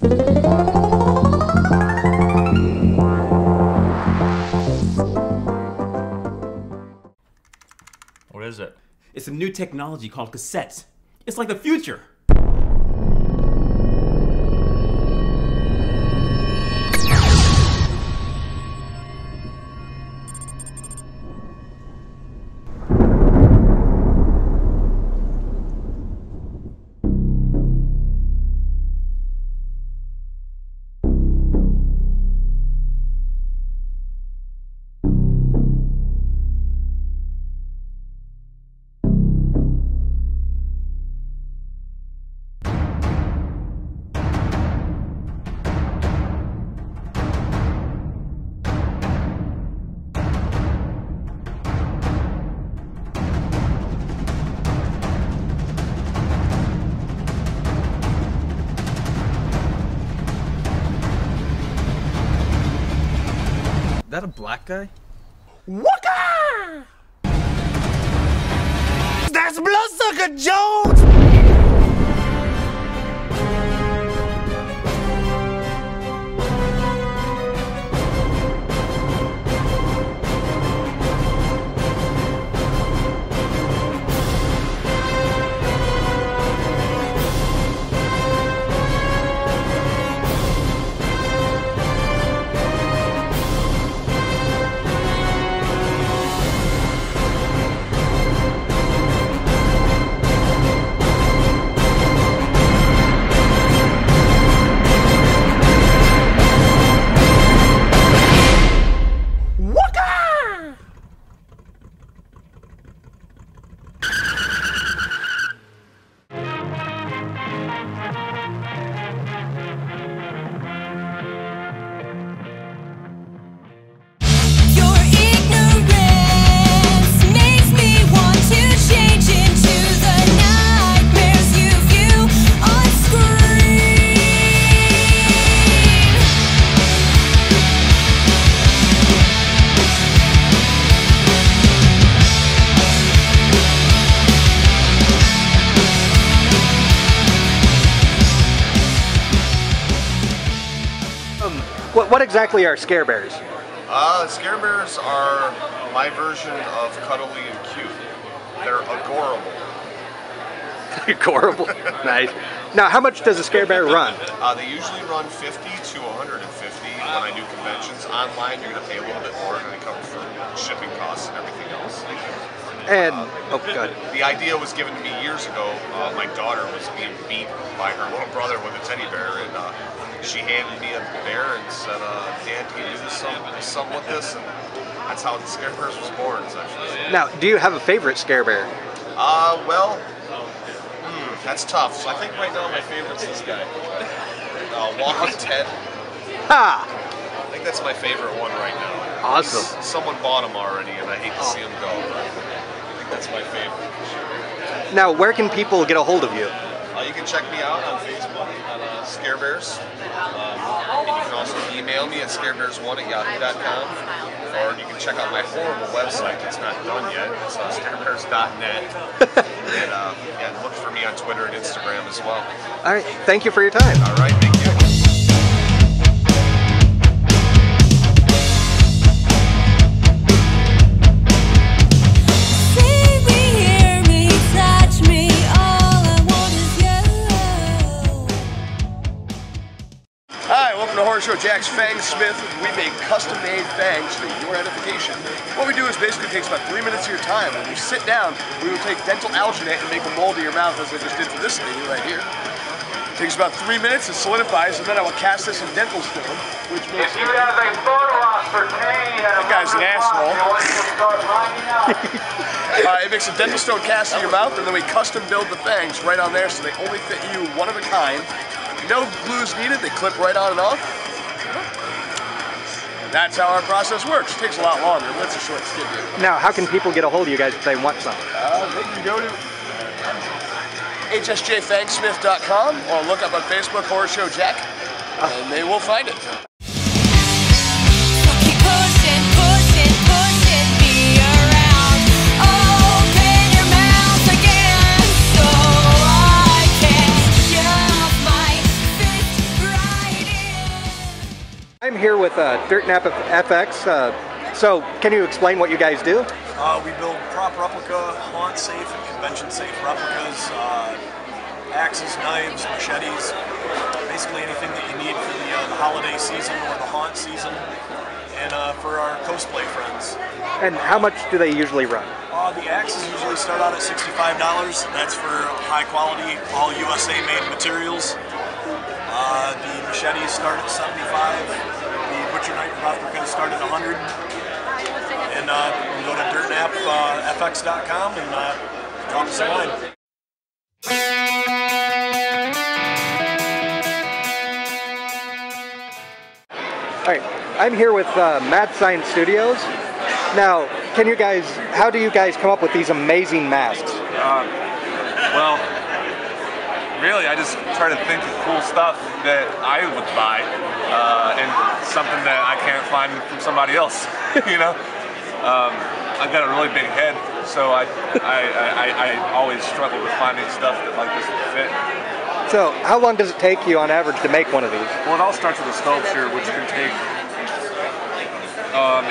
What is it? It's a new technology called cassettes. It's like the future. Is that a black guy? Waka! That's Bloodsucker Jones! What exactly are Scare Bears? Scare Bears are my version of cuddly and cute. They're adorable. Adorable? Nice. Now, how much does a Scare Bear run? They usually run 50 to 150 when I do conventions. Online, you're going to pay a little bit more, and they cover for shipping costs and everything else. And, oh, God. The idea was given to me years ago. My daughter was being beat by her little brother with a teddy bear, and she handed me a bear and said, Dad, can you do something with this? And that's how the Scare Bears was born, essentially. Now, do you have a favorite Scare Bear? That's tough. So I think right now my favorite's this guy. Walking Ted. Ha! I think that's my favorite one right now. Awesome. Someone bought him already, and I hate to see him go, but I think that's my favorite. Now, where can people get a hold of you? You can check me out on Facebook on Scare Bears. And you can also email me at scarebears1@yahoo.com. Or you can check out my horrible website that's not done yet. It's scarebears.net. And yeah, look for me on Twitter and Instagram as well. All right. Thank you for your time. All right. Thank you. Show Jack's Fang Smith. We make custom-made fangs for your edification. What we do is basically takes about 3 minutes of your time. When you sit down, we will take dental alginate and make a mold of your mouth as I just did for this lady right here. It takes about 3 minutes, it solidifies, and then I will cast this in dental stone, which makes if you have a photo op for Kane, that guy's an asshole. It makes a dental stone cast in your mouth, and then we custom build the fangs right on there so they only fit you one of a kind. No glues needed, they clip right on and off. That's how our process works. It takes a lot longer, but it's a short skid here. Now, how can people get a hold of you guys if they want something? They can go to hsjfangsmith.com or look up on Facebook, Horror Show Jack, and they will find it. I'm here with Dirt Nap FX. So, can you explain what you guys do? We build prop replica, haunt safe, and convention safe replicas, axes, knives, machetes, basically anything that you need for the holiday season or the haunt season, and for our cosplay friends. And how much do they usually run? The axes usually start out at $65. That's for high quality, all USA made materials. The machetes start at $75. The butcher knife replicas start at $100. And you can go to dirtnapfx.com and drop us a line. All right, I'm here with Mad Science Studios. Now, how do you guys come up with these amazing masks? Well, really, I just try to think of cool stuff that I would buy, and something that I can't find from somebody else. You know, I've got a really big head, so I always struggle with finding stuff that like this would fit. So, how long does it take you on average to make one of these? Well, it all starts with a sculpture, which can take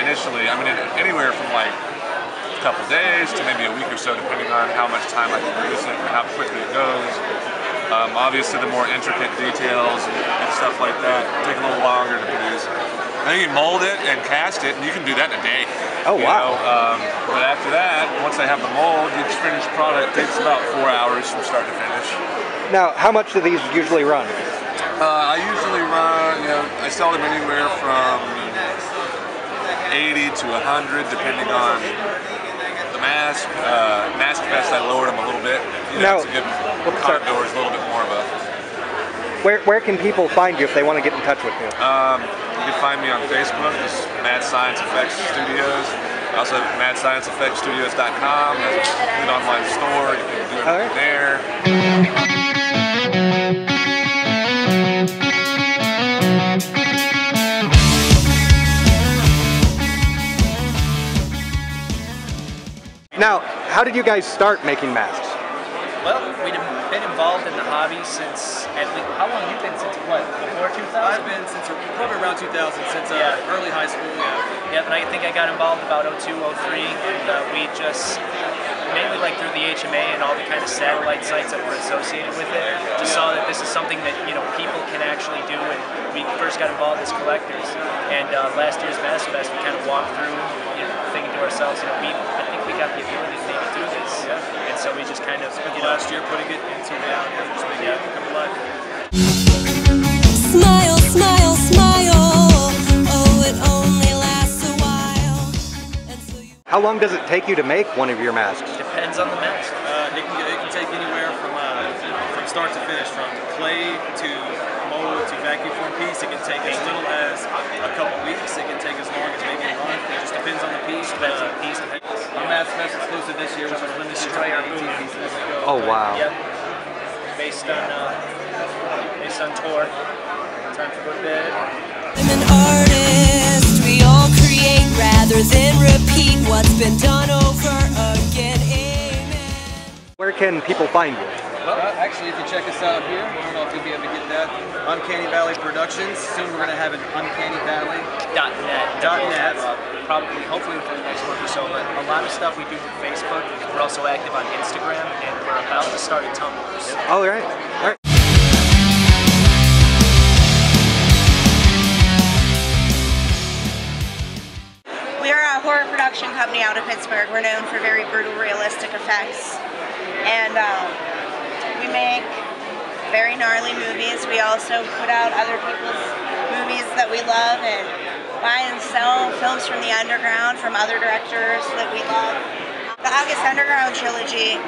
initially, I mean, anywhere from like a couple days to maybe a week or so, depending on how much time I can produce it and how quickly it goes. Obviously, the more intricate details and stuff like that take a little longer to produce. Then you mold it and cast it, and you can do that in a day. Oh, wow. But after that, once I have the mold, the finished product takes about 4 hours from start to finish. Now, how much do these usually run? I usually run, I sell them anywhere from 80 to 100, depending on the mask. Mask Fest, I lowered them a little bit. Now, it's a good condor is a little bit more of a. Where can people find you if they want to get in touch with you? You can find me on Facebook, it's Mad Science Effects Studios. I also have madscienceeffectsstudios.com. That's an online store. You can do it there. Now, how did you guys start making masks? Well, we've been involved in the hobby since, at least, how long have you been since what, before 2000? I've been since probably around 2000, since early high school, Yeah, and I think I got involved about 02, 03, and we just, mainly like through the HMA and all the kind of satellite sites that were associated with it, just saw that this is something that, people can actually do, and we first got involved as collectors. And last year's Mask Fest, we kind of walked through, thinking to ourselves, I think we got the ability to maybe do this. And so we just kind of, last year putting it into now, just making it come alive. Smile, smile, smile. Oh, it only lasts a while. And so How long does it take you to make one of your masks? Depends on the mask. It can take anywhere from start to finish, from clay to mold to vacuum form piece. It can take as little as a couple weeks. It can take as long as maybe a month. It just depends on the piece. Depends on the piece. Our Mask Fest exclusive this year, which was limited to 18 pieces. Oh, wow. Yep. Based on tour. Time to go to bed. I'm an artist. We all create rather than repeat what's been done over again. Amen. Where can people find you? Well, actually, if you check us out here, I don't know if you'll be able to get that. Uncanny Valley Productions. Soon we're going to have an Uncanny Valley. .net. Probably, hopefully within the next month or so. But a lot of stuff we do through Facebook. We're also active on Instagram, and we're about to start a Tumblr. All right. All right. We are a horror production company out of Pittsburgh. We're known for very brutal, realistic effects. And we make very gnarly movies. We also put out other people's movies that we love and buy and sell films from the underground from other directors that we love. The August Underground trilogy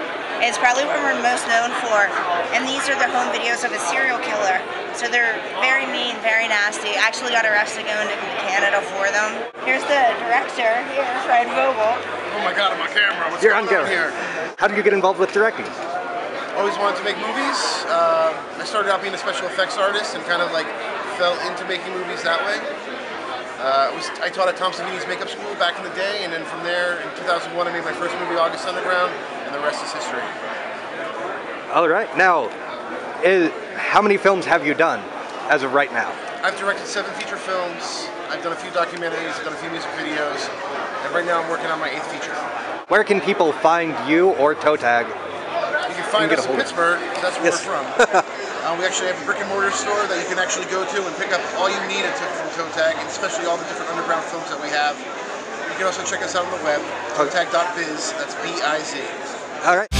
is probably what we're most known for. And these are the home videos of a serial killer. So they're very mean, very nasty. I actually got arrested going to Canada for them. Here's the director here, Fred Vogel. Oh my God, on my camera. What's You're going on on camera. here? How did you get involved with directing? Always wanted to make movies. I started out being a special effects artist and kind of like fell into making movies that way. I taught at Tom Savini's makeup school back in the day, and then from there, in 2001, I made my first movie, August Underground, and the rest is history. All right. Now, how many films have you done as of right now? I've directed 7 feature films, I've done a few documentaries, I've done a few music videos, and right now I'm working on my 8th feature. Where can people find you or Toe Tag? You can find us in Pittsburgh, that's where we're from. We actually have a brick and mortar store that you can actually go to and pick up all you need from Toe Tag, and especially all the different underground films that we have. You can also check us out on the web, toetag.biz, that's B-I-Z. All right.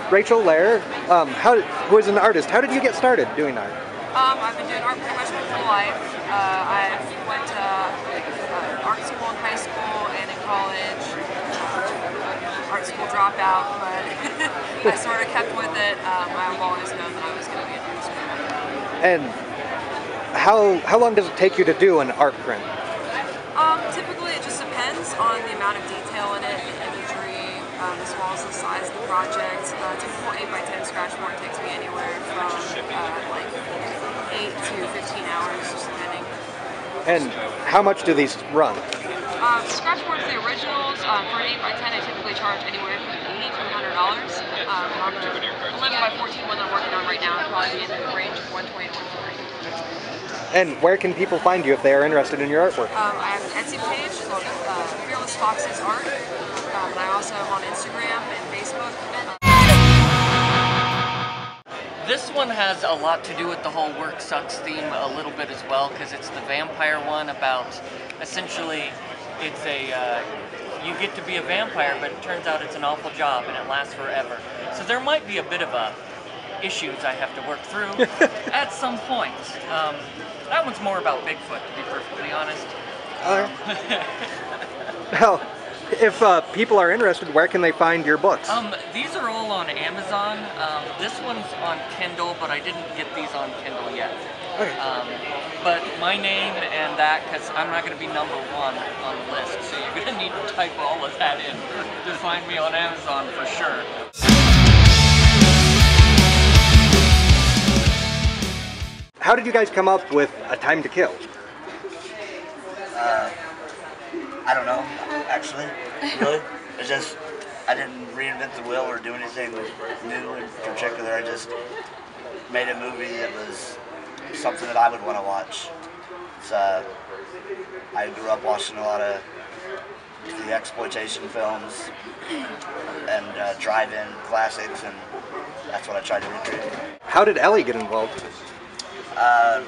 Rachel Lair, who is an artist, how did you get started doing art? I've been doing art pretty much my whole life. I went to art school in high school and in college. Art school dropout, but I sort of kept with it. I've always known that I was going to be an artist. And how long does it take you to do an art print? Typically it just depends on the amount of detail in it, the imagery, as well as the size of the project. A typical 8x10 scratch board takes me anywhere from like 8 to 15 hours, just depending. And how much do these run? Scratch boards, the originals, for an 8x10 I typically charge anywhere from $80 to $100. On the 11x14 one I'm working on right now, I'd probably be in the range of $120 to $140. And where can people find you if they are interested in your artwork? I have an Etsy page called Fearless Foxes Art. And I also am on Instagram and Facebook. This one has a lot to do with the whole work sucks theme a little bit as well, because it's the vampire one about, essentially, it's a, you get to be a vampire, but it turns out it's an awful job and it lasts forever. So there might be a bit of issues I have to work through at some point. That one's more about Bigfoot, to be perfectly honest. Well, if people are interested, where can they find your books? These are all on Amazon. This one's on Kindle, but I didn't get these on Kindle yet. Okay. But my name and that, because I'm not going to be #1 on the list, so you're going to need to type all of that in to find me on Amazon for sure. How did you guys come up with A Time to Kill? I don't know, actually, really. It's just, I didn't reinvent the wheel or do anything new in particular. I just made a movie that was something that I would want to watch. It's, I grew up watching a lot of the exploitation films and drive-in classics, and that's what I tried to recreate. How did Ellie get involved? I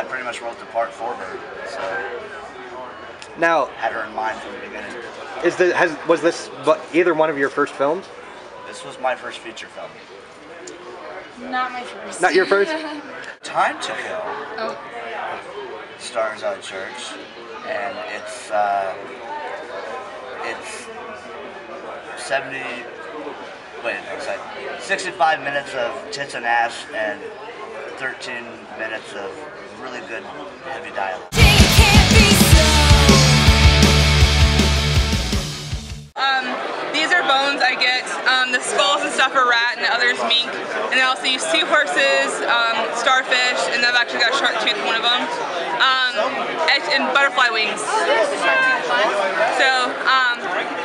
pretty much wrote the part for her, so now had her in mind from the beginning. Was this either one of your first films? This was my first feature film. Not my first. Not your first? Time to Kill. Oh. Stars on Church, and it's 65 minutes of tits and ass and 13 minutes of really good heavy dialogue. These are bones I get. The skulls and stuff are rat and the others mink. And I also use seahorses, starfish, and I've actually got a shark tooth in one of them. And butterfly wings. So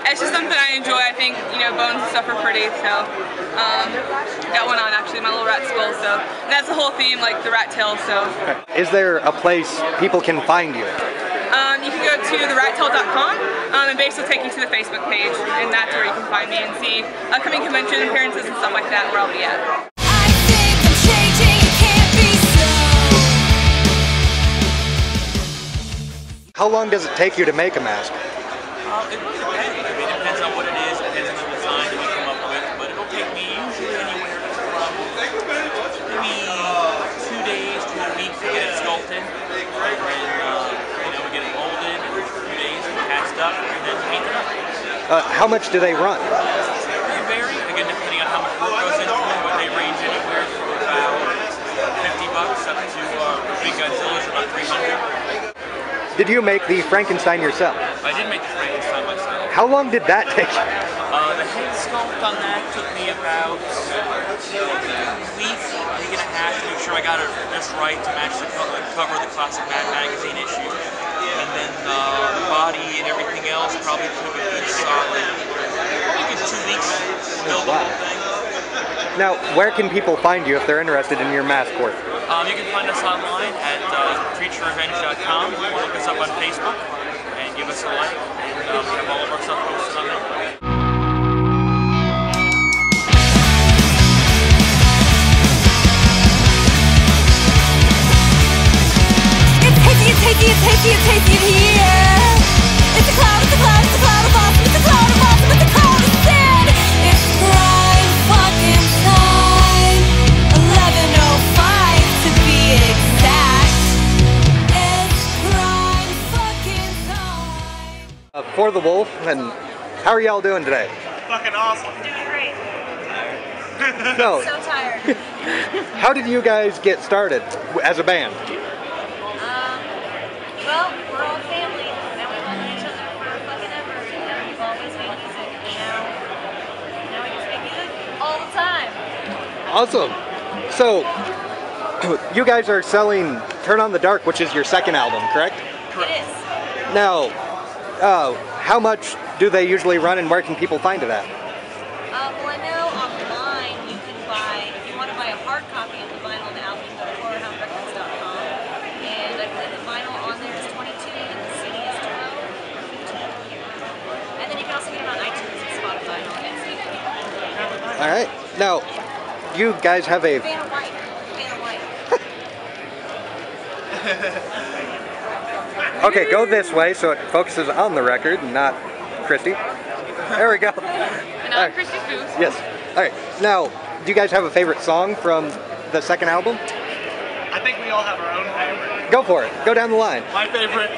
it's just something I enjoy. I think, you know, bones and stuff are pretty. So got one on actually, my little rat skull. So and that's the whole theme, like the rat tail. So is there a place people can find you? You can go to therattail.com and basically take you to the Facebook page, and that's where you can find me and see upcoming convention appearances and stuff like that where I'll be at. How long does it take you to make a mask? It really depends. I mean, it depends on what it is, it depends on the design that we come up with, but it'll take me usually anywhere from maybe 2 days to a week to get it sculpted. We get it molded in a few days, cast up, and then paint it up. How much do they run? They vary, again, depending on how much work goes into it, but they range anywhere from about $50 up to big Godzilla's about $300. Did you make the Frankenstein yourself? I did make the Frankenstein myself. How long did that take? The head sculpt on that took me about about a week and a half to make sure I got it just right to match the cover of the classic Mad magazine issue. And then the body and everything else probably took a good solid, probably good 2 weeks to build the whole thing. Now, where can people find you if they're interested in your mask work? You can find us online at creaturerevenge.com or look us up on Facebook and give us a like, and we have all of our stuff posted on there. It's tasty in here. It's a cloud, it's a cloud, it's a cloud of awesome, it's a cloud of awesome, it's a cloud of sin. It's prime fucking time. 11:05 to be exact. It's prime fucking time. For the Wolf, and how are y'all doing today? Fucking awesome. Doing great. No. So tired. How did you guys get started as a band? Well, we're all family, and we've all known each other for fucking ever, and we've always made music, and now we just make music all the time. Awesome. So, you guys are selling Turn on the Dark, which is your second album, correct? Correct. It is. Now, how much do they usually run, and where can people find it at? Well, I know online you can buy, if you want to buy a hard copy of the vinyl and the album, you go to horrorhoundrecords.com, and I believe the vinyl on there is 22 and the CD is 12. And then you can also get it on iTunes and Spotify and all that stuff. All right. Now, you guys have a... Fan of white. Fan of white. Okay, go this way so it focuses on the record, not Christy. There we go. And I'm Christy's booth. Yes. All right. Now, do you guys have a favorite song from the second album? I think we all have our own favorite. Go for it. Go down the line. My favorite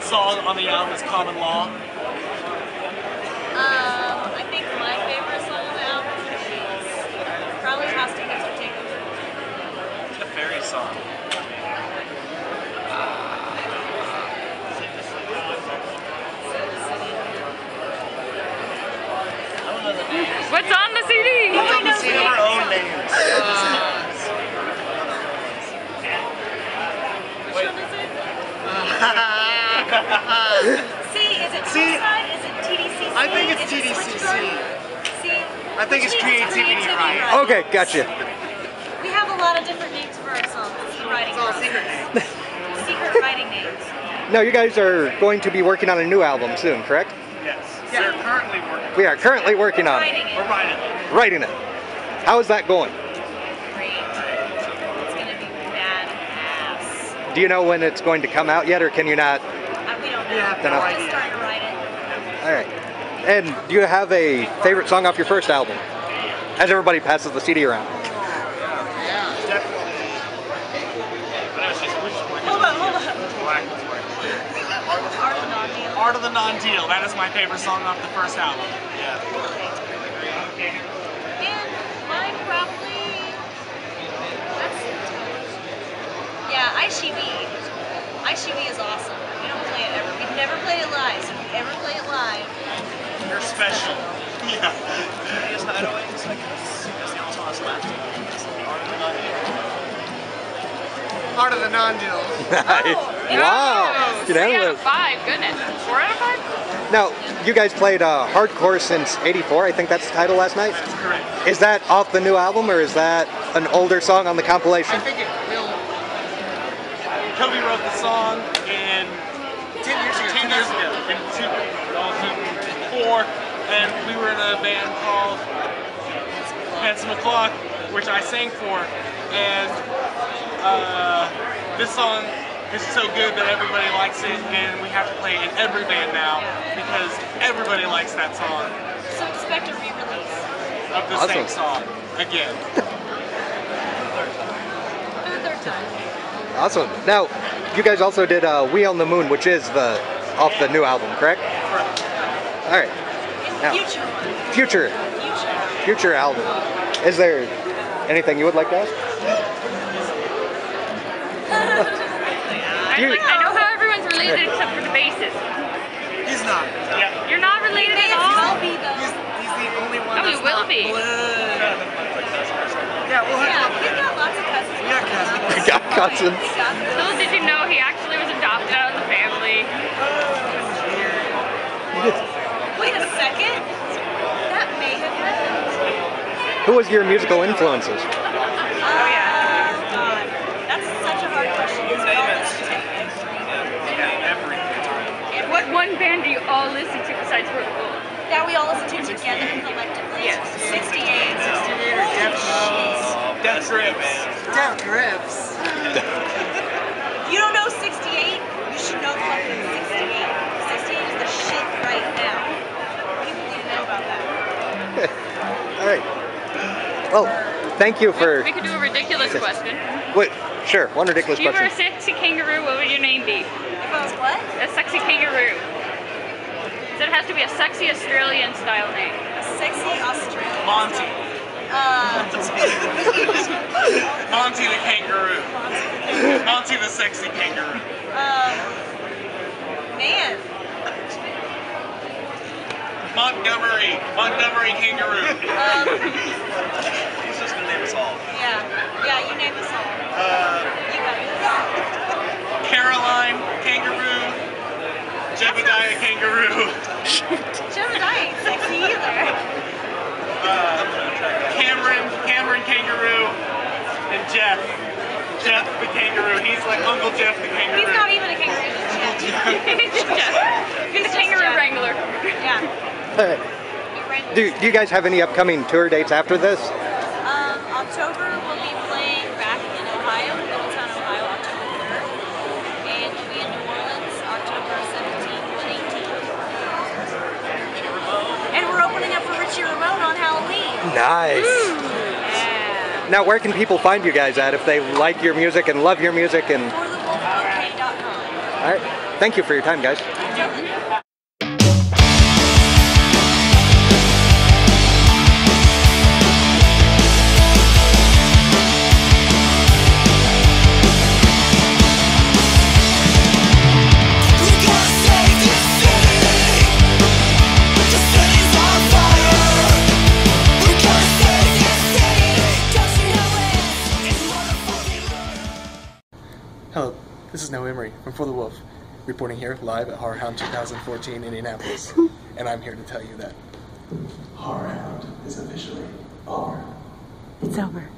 song on the album is Common Law. I think my favorite song on the album is probably Hostile Gets Your Takeover. The Fairy song. What's on the CD? We have our own names. Which one is it? C, is it Suicide? Is it TDCC? I think it's Is it TDCC. See, I think it's creativity, right? Okay, gotcha. We have a lot of different names for our songs. It's the writing process. Secret names. Secret writing names. Now, you guys are going to be working on a new album soon, correct? Yes. We're currently working. We are currently working on it. We're writing it. Writing it. How is that going? Great. It's gonna be badass. Do you know when it's going to come out yet, or can you not? We don't know. Don't know. We're just starting to write it. All right. And do you have a favorite song off your first album? As everybody passes the CD around. Yeah, definitely. Hold on. Art of the Non-Deal. That is my favorite song off the first album. Yeah. And mine probably. Yeah, ICV. ICV is awesome. We don't play it ever. We've never played it live, so if we ever play it live, you're special. Yeah. It's not always like that's the only song that's left. Art of the Non-Deal. Nice. Wow. Get out 3 of out it. of 5, goodness. 4 out of 5? Now, you guys played Hardcore since '84. I think that's the title last night. That's correct. Is that off the new album, or is that an older song on the compilation? I think it will. Kobe wrote the song in 10 years ago. In 2004, and we were in a band called Handsome McClock, which I sang for, and this song is so good that everybody likes it, and we have to play it in every band now because everybody likes that song. so expect a re-release. Of the same song again. For the third time. Awesome. Now, you guys also did We on the Moon, which is off the new album, correct? Correct. All right. Now, future album. Is there anything you would like to ask? I know how everyone's related except for the bassist. He's not. Yeah. You're not related at all? I'll be though. He's the the only one Oh, he that's will not be. blood. Yeah, we'll Yeah, he's got lots of cousins. We got cousins. We got cousins. So did you know he actually was adopted out of the family? Wait a second. That may have happened. Who was your musical influences? Oh yeah. God. That's such a hard question. What one band do you all listen to besides Horror Wolf? That we all listen to together collectively? Yes. 68. 68 or Death Grips. Death Grips. You don't know 68? You should know fucking 68. 68 is the shit right now. People need to know about that. All right. Well, thank you for... We could do a ridiculous question. Wait, sure, one ridiculous If you were a question. sexy kangaroo, what would your name be? If I was what? A sexy kangaroo. So it has to be a sexy Australian style name. A sexy Australian. Monty. Monty the kangaroo. Monty the sexy kangaroo. Man. Montgomery kangaroo. He's just gonna name us all. Yeah, you name us all. You got this. Caroline kangaroo. Jebediah kangaroo. Jebediah ain't sexy either. Cameron kangaroo. And Jeff the kangaroo. He's like Uncle Jeff the kangaroo. He's not even a kangaroo. He's just Jeff. He's a kangaroo wrangler. Yeah. All right. Do you guys have any upcoming tour dates after this? October we'll be playing back in Ohio, Middletown, Ohio, October 3rd. And we'll be in New Orleans, October 17th and 18th. And we're opening up for Richie Ramone on Halloween. Nice. Yeah. Now, where can people find you guys at if they like your music and love your music? And ForTheWolfOK.com. all right, thank you for your time, guys. Hello, this is Noah Emery from For the Wolf, reporting here live at Horrorhound 2014 Indianapolis, and I'm here to tell you that Horrorhound is officially over. It's over.